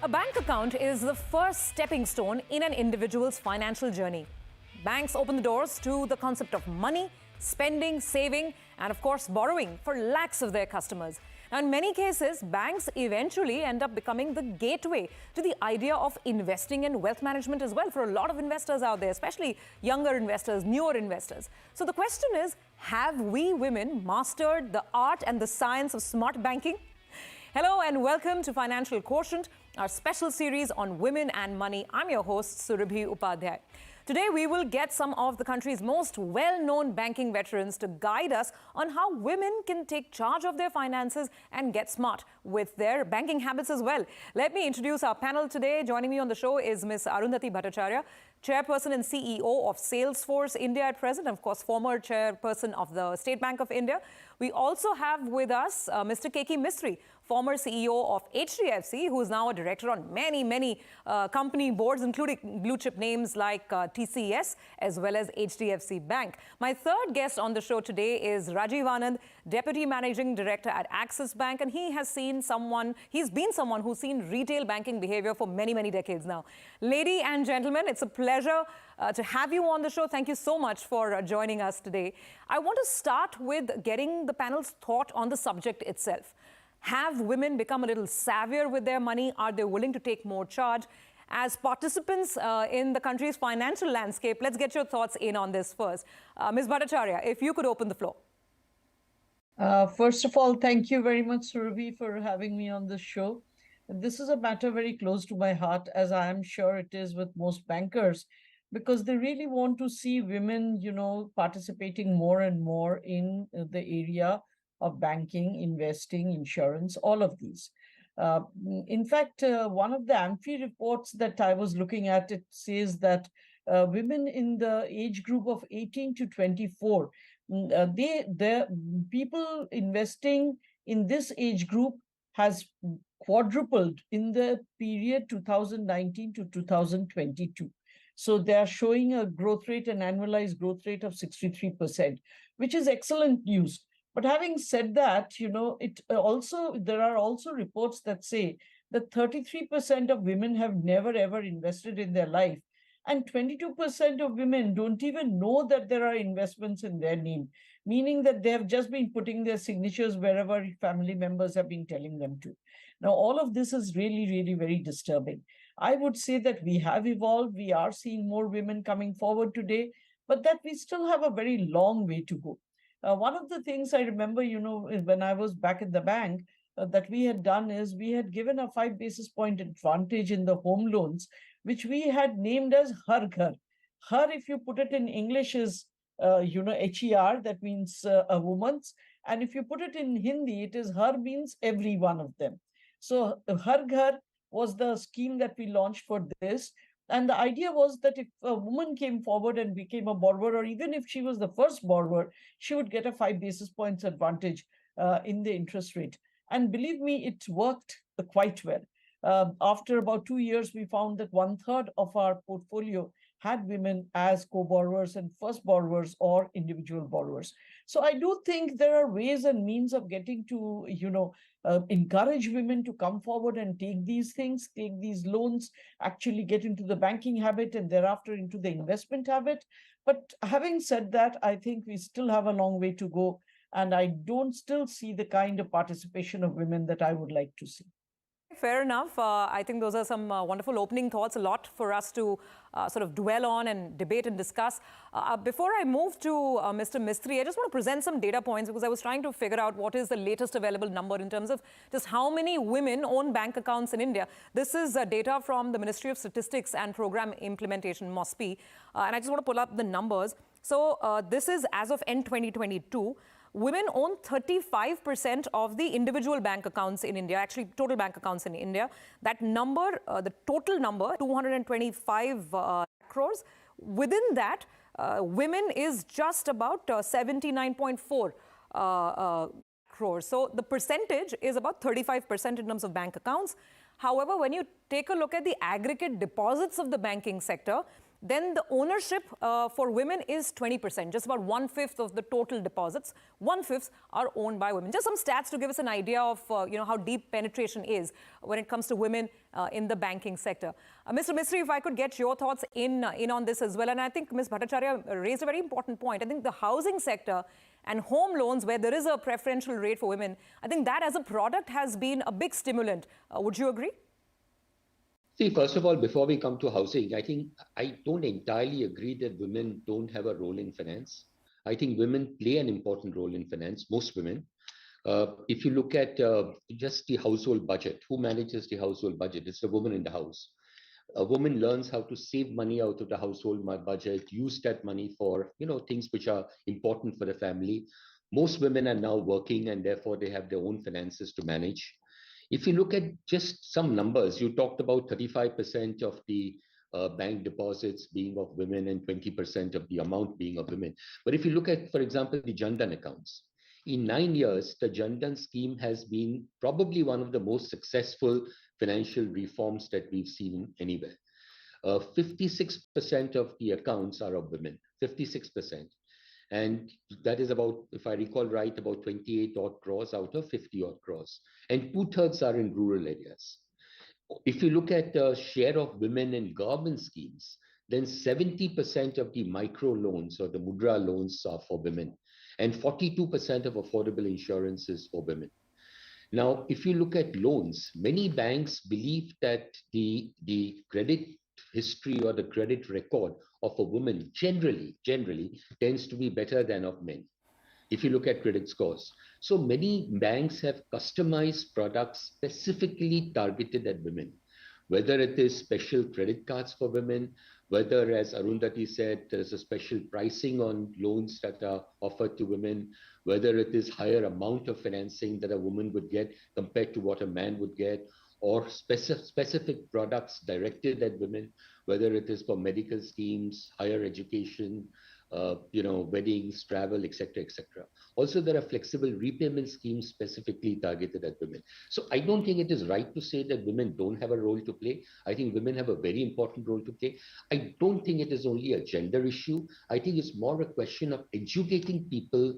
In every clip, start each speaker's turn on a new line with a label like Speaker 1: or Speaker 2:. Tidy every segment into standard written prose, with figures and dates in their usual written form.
Speaker 1: A bank account is the first stepping stone in an individual's financial journey. Banks open the doors to the concept of money, spending, saving, and of course, borrowing for lakhs of their customers. Now, in many cases, banks eventually end up becoming the gateway to the idea of investing and wealth management as well for a lot of investors out there, especially younger investors, newer investors. So the question is, have we women mastered the art and the science of smart banking? Hello and welcome to Financial Quotient, our special series on women and money. I'm your host, Surabhi Upadhyay. Today, we will get some of the country's most well-known banking veterans to guide us on how women can take charge of their finances and get smart with their banking habits as well. Let me introduce our panel today. Joining me on the show is Ms. Arundhati Bhattacharya, Chairperson and CEO of Salesforce India at present, and of course, former Chairperson of the State Bank of India. We also have with us Mr. Keki Mistry, former CEO of HDFC, who is now a director on many company boards, including blue chip names like TCS as well as HDFC Bank. My third guest on the show today is Rajiv Anand, Deputy Managing Director at Axis Bank, and he's been someone who's seen retail banking behavior for many decades now. Ladies and gentlemen, it's a pleasure to have you on the show. Thank you so much for joining us today. I want to start with getting the panel's thought on the subject itself. Have women become a little savvier with their money? Are they willing to take more charge? As participants in the country's financial landscape, let's get your thoughts in on this first. Ms. Bhattacharya, if you could open the floor.
Speaker 2: First of all, thank you very much, Surabhi, for having me on this show. This is a matter very close to my heart, as I am sure it is with most bankers, because they really want to see women, participating more and more in the area of banking, investing, insurance, all of these. In fact, one of the AMFI reports that I was looking at, it says that women in the age group of 18 to 24, the people investing in this age group has quadrupled in the period 2019 to 2022. So they are showing a growth rate, an annualized growth rate of 63%, which is excellent news. But having said that, there are also reports that say that 33% of women have never ever invested in their life. And 22% of women don't even know that there are investments in their name, meaning that they have just been putting their signatures wherever family members have been telling them to. Now, all of this is really very disturbing. I would say that we have evolved. We are seeing more women coming forward today, but that we still have a very long way to go. One of the things I remember, when I was back in the bank, that we had done is we had given a 5 basis point advantage in the home loans, which we had named as Har Ghar. Har, if you put it in English, is, HER, that means a woman's. And if you put it in Hindi, it is Har means every one of them. So Har Ghar was the scheme that we launched for this. And the idea was that if a woman came forward and became a borrower, or even if she was the first borrower, she would get a 5 basis points advantage in the interest rate. And believe me, it worked quite well. After about 2 years, we found that 1/3 of our portfolio had women as co-borrowers and first borrowers or individual borrowers. So I do think there are ways and means of getting to, encourage women to come forward and take these things, take these loans, actually get into the banking habit and thereafter into the investment habit. But having said that, I think we still have a long way to go. And I don't still see the kind of participation of women that I would like to see.
Speaker 1: Fair enough. I think those are some wonderful opening thoughts, a lot for us to sort of dwell on and debate and discuss. Before I move to Mr. Mistry, I just want to present some data points because I was trying to figure out what is the latest available number in terms of just how many women own bank accounts in India. This is data from the Ministry of Statistics and Program Implementation, MOSPI, and I just want to pull up the numbers. So this is as of end 2022. Women own 35% of the individual bank accounts in India, actually total bank accounts in India. That number, the total number, 225 crores. Within that, women is just about 79.4 crores. So the percentage is about 35% in terms of bank accounts. However, when you take a look at the aggregate deposits of the banking sector, then the ownership for women is 20%, just about 1/5 of the total deposits. 1/5 are owned by women. Just some stats to give us an idea of how deep penetration is when it comes to women in the banking sector. Mr. Mistry, if I could get your thoughts in on this as well. And I think Ms. Bhattacharya raised a very important point. I think the housing sector and home loans, where there is a preferential rate for women, I think that as a product has been a big stimulant. Would you agree?
Speaker 3: See, first of all, before we come to housing, I think I don't entirely agree that women don't have a role in finance. I think women play an important role in finance, most women. If you look at just the household budget, who manages the household budget? It's the woman in the house. A woman learns how to save money out of the household budget, use that money for things which are important for the family. Most women are now working, and therefore they have their own finances to manage. If you look at just some numbers, you talked about 35% of the bank deposits being of women and 20% of the amount being of women. But if you look at, for example, the Jan Dhan accounts, in 9 years, the Jan Dhan scheme has been probably one of the most successful financial reforms that we've seen anywhere. 56% of the accounts are of women, 56%. And that is about, if I recall right, about 28 odd crores out of 50 odd crores. And 2/3 are in rural areas. If you look at the share of women in government schemes, then 70% of the micro loans or the mudra loans are for women. And 42% of affordable insurance is for women. Now, if you look at loans, many banks believe that the credit history or the credit record of a woman generally tends to be better than of men, if you look at credit scores. So many banks have customized products specifically targeted at women, whether it is special credit cards for women, whether, as Arundhati said, there's a special pricing on loans that are offered to women, whether it is higher amount of financing that a woman would get compared to what a man would get, or specific products directed at women, whether it is for medical schemes, higher education, weddings, travel, etc., etc. Also, there are flexible repayment schemes specifically targeted at women. So I don't think it is right to say that women don't have a role to play. I think women have a very important role to play. I don't think it is only a gender issue. I think it's more a question of educating people,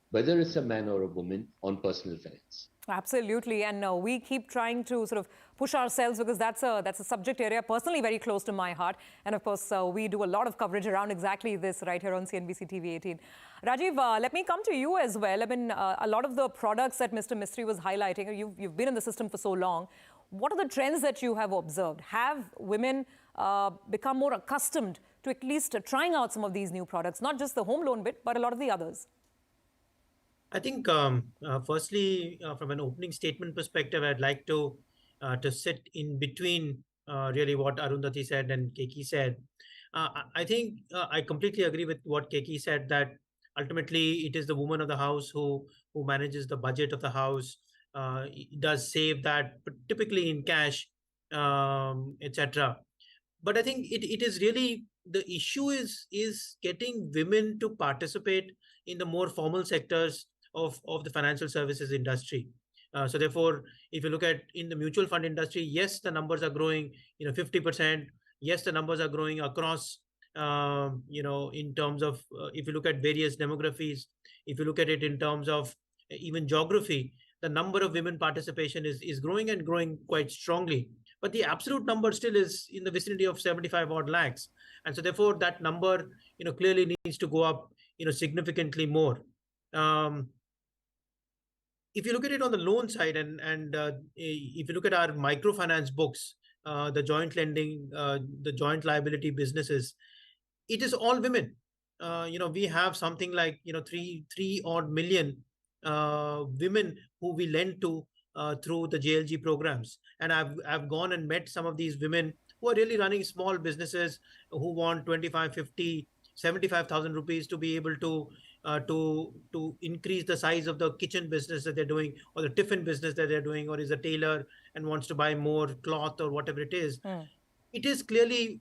Speaker 3: whether it's a man or a woman, on personal finance.
Speaker 1: Absolutely, and we keep trying to sort of push ourselves because that's a subject area personally very close to my heart. And of course, we do a lot of coverage around exactly this right here on CNBC-TV18. Rajiv, let me come to you as well. I mean, a lot of the products that Mr. Mistry was highlighting, you've been in the system for so long. What are the trends that you have observed? Have women become more accustomed to at least trying out some of these new products, not just the home loan bit, but a lot of the others?
Speaker 4: I think, firstly, from an opening statement perspective, I'd like to sit in between really what Arundhati said and Keki said. I think I completely agree with what Keki said, that ultimately it is the woman of the house who manages the budget of the house, does save that, but typically in cash, etc. But I think it is really, the issue is getting women to participate in the more formal sectors of the financial services industry. So therefore, if you look at in the mutual fund industry, yes, the numbers are growing, 50%. Yes, the numbers are growing across, in terms of, if you look at various demographies, if you look at it in terms of even geography, the number of women participation is growing and growing quite strongly. But the absolute number still is in the vicinity of 75 odd lakhs. And so therefore, that number, clearly needs to go up, significantly more. If you look at it on the loan side, and if you look at our microfinance books, the joint lending, the joint liability businesses, it is all women. We have something like 3 odd million women who we lend to through the JLG programs. And I've gone and met some of these women who are really running small businesses, who want 25, 50, 75,000 rupees to be able to increase the size of the kitchen business that they're doing, or the tiffin business that they're doing, or is a tailor and wants to buy more cloth or whatever it is. It is clearly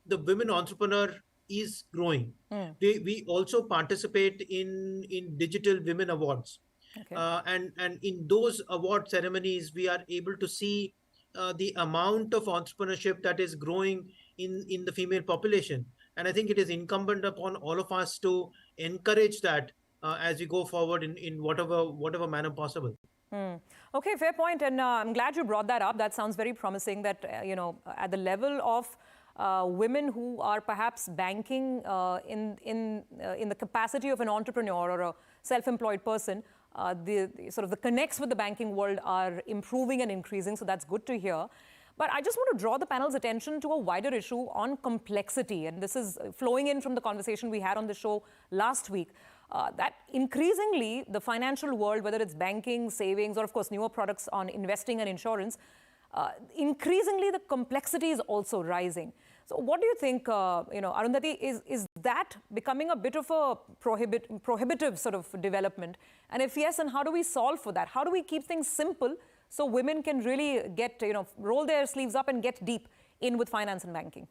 Speaker 4: the women entrepreneur is growing. We also participate in digital women awards. Okay. And in those award ceremonies, we are able to see the amount of entrepreneurship that is growing in the female population. And I think it is incumbent upon all of us to encourage that as we go forward in whatever manner possible.
Speaker 1: Okay, fair point. And I'm glad you brought that up. That sounds very promising that, at the level of women who are perhaps banking in the capacity of an entrepreneur or a self-employed person, the sort of the connects with the banking world are improving and increasing. So that's good to hear. But I just want to draw the panel's attention to a wider issue on complexity. And this is flowing in from the conversation we had on the show last week. That increasingly the financial world, whether it's banking, savings, or of course newer products on investing and insurance, increasingly the complexity is also rising. So what do you think, Arundhati, is that becoming a bit of a prohibitive sort of development? And if yes, and how do we solve for that? How do we keep things simple so women can really get, roll their sleeves up and get deep in with finance and banking?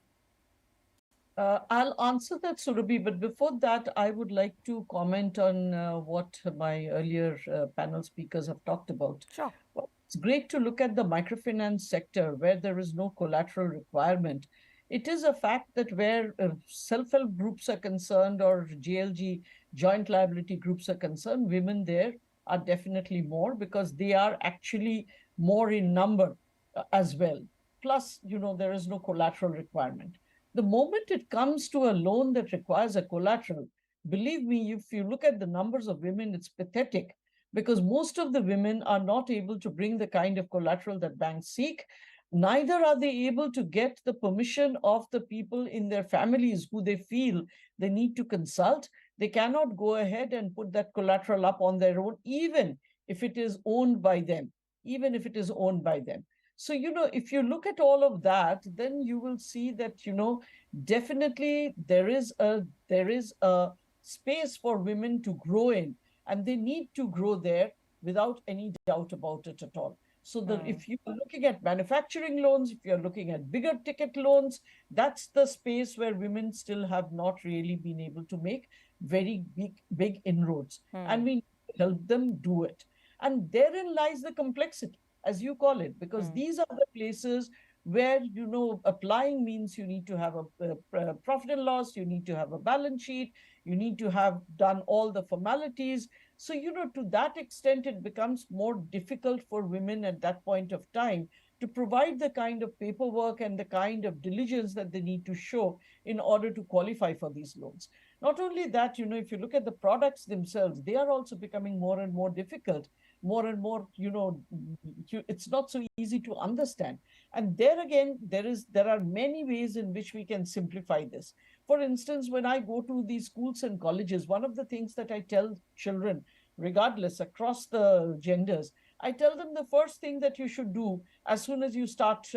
Speaker 2: I'll answer that, Surabhi, but before that, I would like to comment on what my earlier panel speakers have talked about.
Speaker 1: Sure.
Speaker 2: Well, it's great to look at the microfinance sector where there is no collateral requirement. It is a fact that where self-help groups are concerned or JLG, joint liability groups are concerned, women there are definitely more because they are actually more in number as well. Plus, there is no collateral requirement. The moment it comes to a loan that requires a collateral, believe me, if you look at the numbers of women, it's pathetic because most of the women are not able to bring the kind of collateral that banks seek. Neither are they able to get the permission of the people in their families who they feel they need to consult. They cannot go ahead and put that collateral up on their own, even if it is owned by them, So, if you look at all of that, then you will see that, definitely there is a space for women to grow in, and they need to grow there without any doubt about it at all. So that if you're looking at manufacturing loans, if you're looking at bigger ticket loans, that's the space where women still have not really been able to make very big inroads. And we help them do it. And therein lies the complexity, as you call it, because these are the places where, applying means you need to have a profit and loss, you need to have a balance sheet, you need to have done all the formalities. So, to that extent, it becomes more difficult for women at that point of time to provide the kind of paperwork and the kind of diligence that they need to show in order to qualify for these loans. Not only that, if you look at the products themselves, they are also becoming more and more difficult. More and more, it's not so easy to understand. And there again, there are many ways in which we can simplify this. For instance, when I go to these schools and colleges, one of the things that I tell children, regardless across the genders, I tell them the first thing that you should do as soon as you start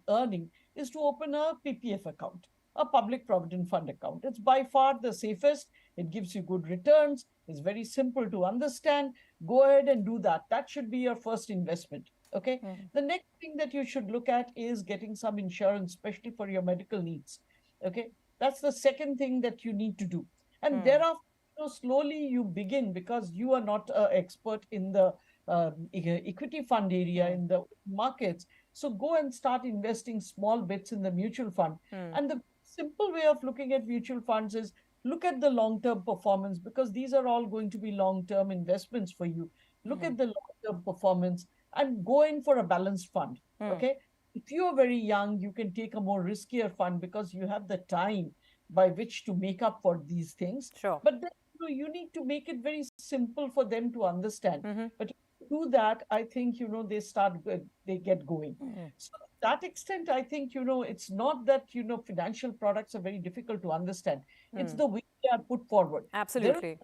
Speaker 2: earning is to open a PPF account, a public provident fund account. It's by far the safest. It gives you good returns. It's very simple to understand. Go ahead and do that. That should be your first investment. Okay. The next thing that you should look at is getting some insurance, especially for your medical needs. Okay. That's the second thing that you need to do. And thereafter, slowly you begin, because you are not an expert in the equity fund area, in the markets. So go and start investing small bits in the mutual fund. And the simple way of looking at mutual funds is look at the long-term performance, because these are all going to be long-term investments for you. Look at the long-term performance and go in for a balanced fund. Okay. If you are very young, you can take a more riskier fund because you have the time by which to make up for these things.
Speaker 1: Sure.
Speaker 2: But then you need to make it very simple for them to understand. But if you do that, I think, they get going. So to that extent, I think, it's not that, financial products are very difficult to understand. It's the way they are put forward.
Speaker 1: Absolutely.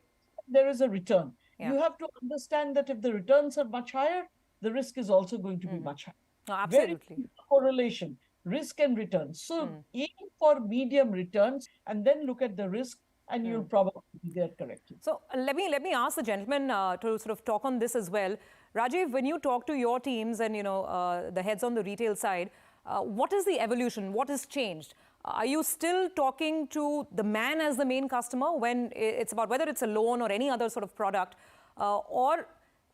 Speaker 2: There is a return.
Speaker 1: Yeah.
Speaker 2: You have to understand that if the returns are much higher, the risk is also going to be much higher.
Speaker 1: No, absolutely.
Speaker 2: Very correlation, risk and return. So aim for medium returns and then look at the risk, and you'll probably be there correctly.
Speaker 1: So let me ask the gentleman to sort of talk on this as well. Rajiv, when you talk to your teams and the heads on the retail side, what is the evolution? What has changed? Are you still talking to the man as the main customer when it's about whether it's a loan or any other sort of product, or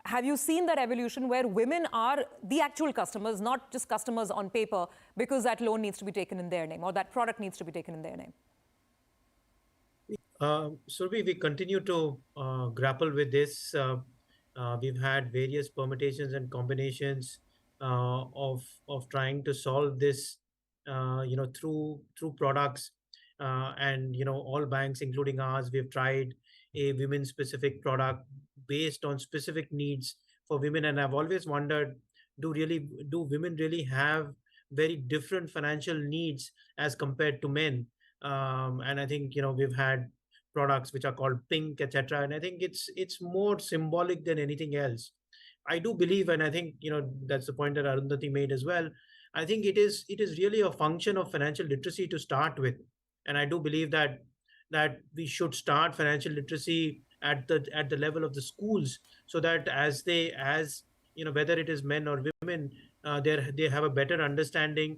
Speaker 1: have you seen that evolution where women are the actual customers, not just customers on paper, because that loan needs to be taken in their name or that product needs to be taken in their name?
Speaker 4: Surabhi, we continue to grapple with this. We've had various permutations and combinations of trying to solve this, through products, and all banks, including ours, we've tried a women-specific product based on specific needs for women. And I've always wondered, do women really have very different financial needs as compared to men? And I think we've had products which are called pink, etc. And I think it's more symbolic than anything else. I do believe, and I think that's the point that Arundhati made as well. I think it is really a function of financial literacy to start with, and I do believe that we should start financial literacy at the level of the schools, so that as whether it is men or women, they have a better understanding.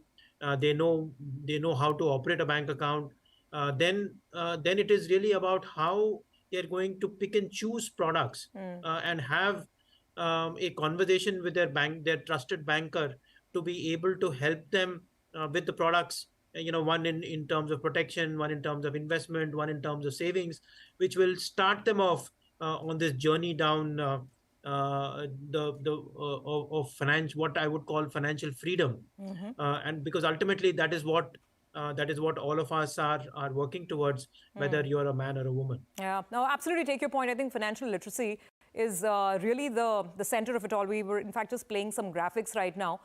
Speaker 4: They know how to operate a bank account. Then it is really about how they're going to pick and choose products, and have a conversation with their trusted banker, to be able to help them with the products. One in terms of protection, one in terms of investment, one in terms of savings, which will start them off on this journey down of finance, what I would call financial freedom. And because ultimately that is what all of us are working towards, whether you're a man or a woman.
Speaker 1: Yeah, no, absolutely take your point. I think financial literacy is really the center of it all. We were, in fact, just playing some graphics right now,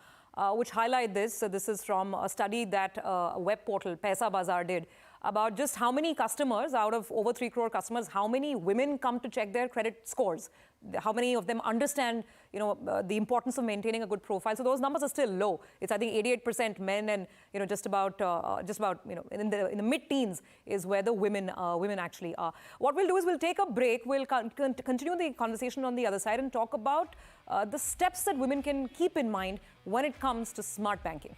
Speaker 1: which highlight this. So this is from a study that a web portal, Paisa Bazaar, did about just how many customers, out of over 3 crore customers, how many women come to check their credit scores, how many of them understand, the importance of maintaining a good profile. So those numbers are still low. It's, I think, 88% men, and just about in the mid-teens is where the women actually are. What we'll do is we'll take a break. We'll continue the conversation on the other side and talk about the steps that women can keep in mind when it comes to smart banking.